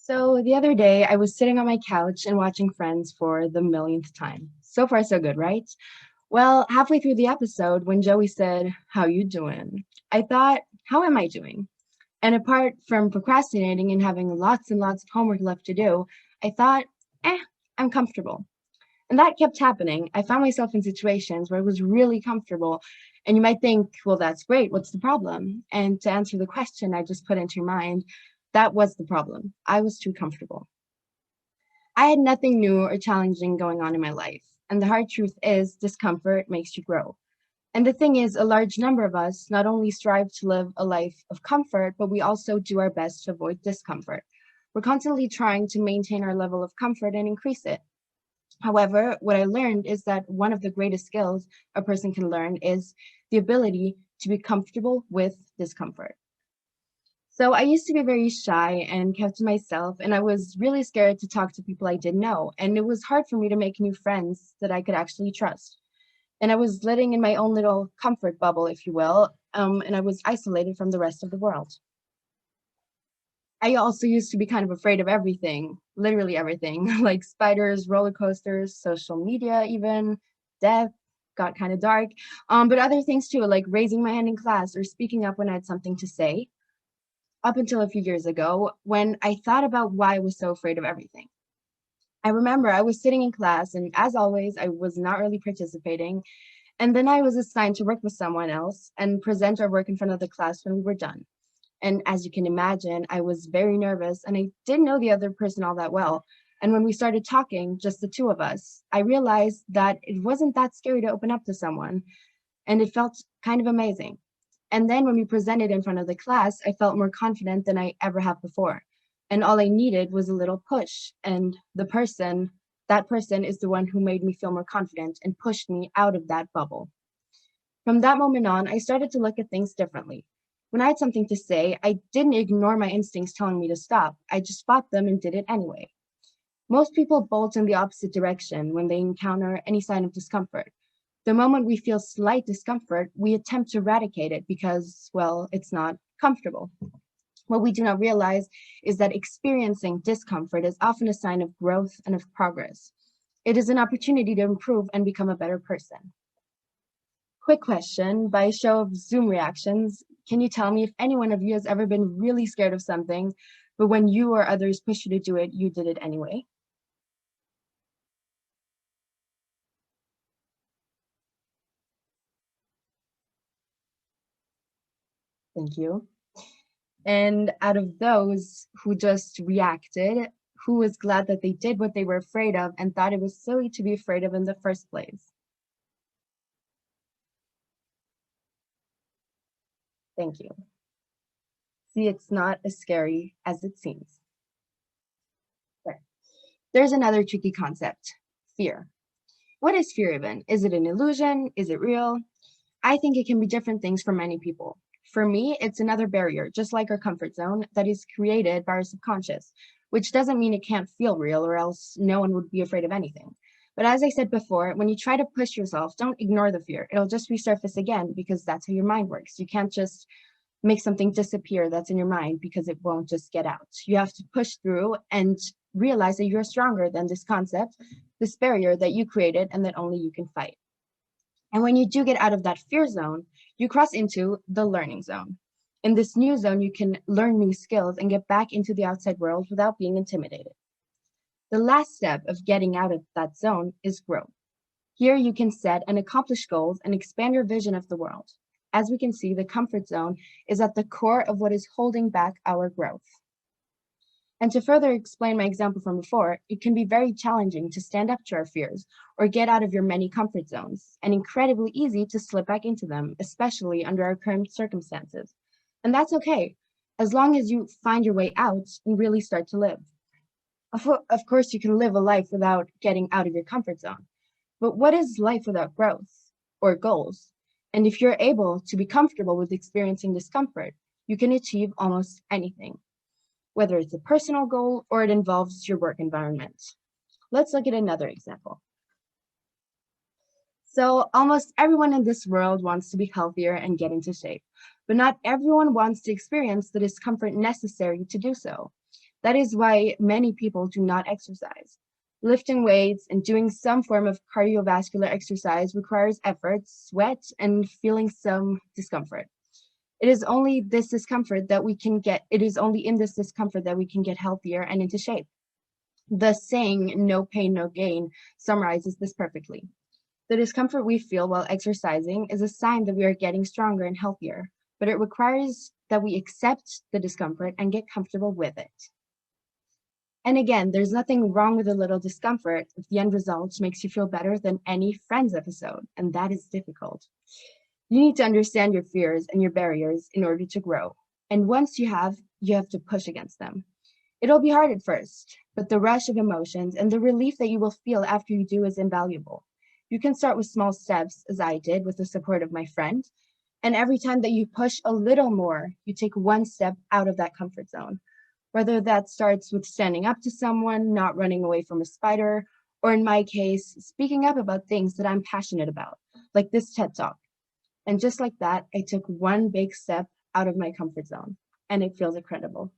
So the other day, I was sitting on my couch and watching Friends for the millionth time. So far, so good, right? Well, halfway through the episode, when Joey said, "How you doing?" I thought, "How am I doing?" And apart from procrastinating and having lots and lots of homework left to do, I thought, I'm comfortable. And that kept happening. I found myself in situations where I was really comfortable. And you might think, well, that's great. What's the problem? And to answer the question I just put into your mind, that was the problem. I was too comfortable. I had nothing new or challenging going on in my life. And the hard truth is, discomfort makes you grow. And the thing is, a large number of us not only strive to live a life of comfort, but we also do our best to avoid discomfort. We're constantly trying to maintain our level of comfort and increase it. However, what I learned is that one of the greatest skills a person can learn is the ability to be comfortable with discomfort. So I used to be very shy and kept to myself, and I was really scared to talk to people I didn't know. And it was hard for me to make new friends that I could actually trust. And I was living in my own little comfort bubble, if you will, and I was isolated from the rest of the world. I also used to be kind of afraid of everything, literally everything, like spiders, roller coasters, social media, even death got kind of dark. But other things too, like raising my hand in class or speaking up when I had something to say, up until a few years ago when I thought about why I was so afraid of everything. I remember I was sitting in class, and as always, I was not really participating. And then I was assigned to work with someone else and present our work in front of the class when we were done. And as you can imagine, I was very nervous and I didn't know the other person all that well. And when we started talking, just the two of us, I realized that it wasn't that scary to open up to someone. And it felt kind of amazing. And then when we presented in front of the class, I felt more confident than I ever have before. And all I needed was a little push. And that person is the one who made me feel more confident and pushed me out of that bubble. From that moment on, I started to look at things differently. When I had something to say, I didn't ignore my instincts telling me to stop. I just fought them and did it anyway. Most people bolt in the opposite direction when they encounter any sign of discomfort. The moment we feel slight discomfort, we attempt to eradicate it because, well, it's not comfortable. What we do not realize is that experiencing discomfort is often a sign of growth and of progress. It is an opportunity to improve and become a better person. Quick question, by a show of Zoom reactions, can you tell me if any one of you has ever been really scared of something, but when you or others pushed you to do it, you did it anyway? Thank you. And out of those who just reacted, who was glad that they did what they were afraid of and thought it was silly to be afraid of in the first place? Thank you. See, it's not as scary as it seems. Right. There's another tricky concept, fear. What is fear even? Is it an illusion? Is it real? I think it can be different things for many people. For me, it's another barrier, just like our comfort zone, that is created by our subconscious, which doesn't mean it can't feel real or else no one would be afraid of anything. But as I said before, when you try to push yourself, don't ignore the fear. It'll just resurface again because that's how your mind works. You can't just make something disappear that's in your mind because it won't just get out. You have to push through and realize that you're stronger than this concept, this barrier that you created and that only you can fight. And when you do get out of that fear zone, you cross into the learning zone. In this new zone, you can learn new skills and get back into the outside world without being intimidated. The last step of getting out of that zone is growth. Here you can set and accomplish goals and expand your vision of the world. As we can see, the comfort zone is at the core of what is holding back our growth. And to further explain my example from before, it can be very challenging to stand up to our fears or get out of your many comfort zones, and incredibly easy to slip back into them, especially under our current circumstances. And that's okay, as long as you find your way out and really start to live. Of course, you can live a life without getting out of your comfort zone. But what is life without growth or goals? And if you're able to be comfortable with experiencing discomfort, you can achieve almost anything, whether it's a personal goal or it involves your work environment. Let's look at another example. So almost everyone in this world wants to be healthier and get into shape, but not everyone wants to experience the discomfort necessary to do so. That is why many people do not exercise. Lifting weights and doing some form of cardiovascular exercise requires effort, sweat, and feeling some discomfort. It is only in this discomfort that we can get healthier and into shape. The saying, no pain, no gain, summarizes this perfectly. The discomfort we feel while exercising is a sign that we are getting stronger and healthier, but it requires that we accept the discomfort and get comfortable with it. And again, there's nothing wrong with a little discomfort if the end result makes you feel better than any Friends episode, and that is difficult. You need to understand your fears and your barriers in order to grow. And once you have to push against them. It'll be hard at first, but the rush of emotions and the relief that you will feel after you do is invaluable. You can start with small steps, as I did with the support of my friend, and every time that you push a little more, you take one step out of that comfort zone. Whether that starts with standing up to someone, not running away from a spider, or in my case, speaking up about things that I'm passionate about, like this TED Talk. And just like that, I took one big step out of my comfort zone, and it feels incredible.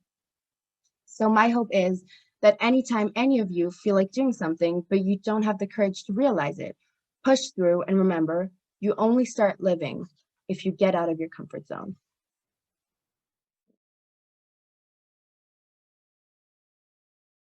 So my hope is that anytime any of you feel like doing something, but you don't have the courage to realize it, push through and remember, you only start living if you get out of your comfort zone.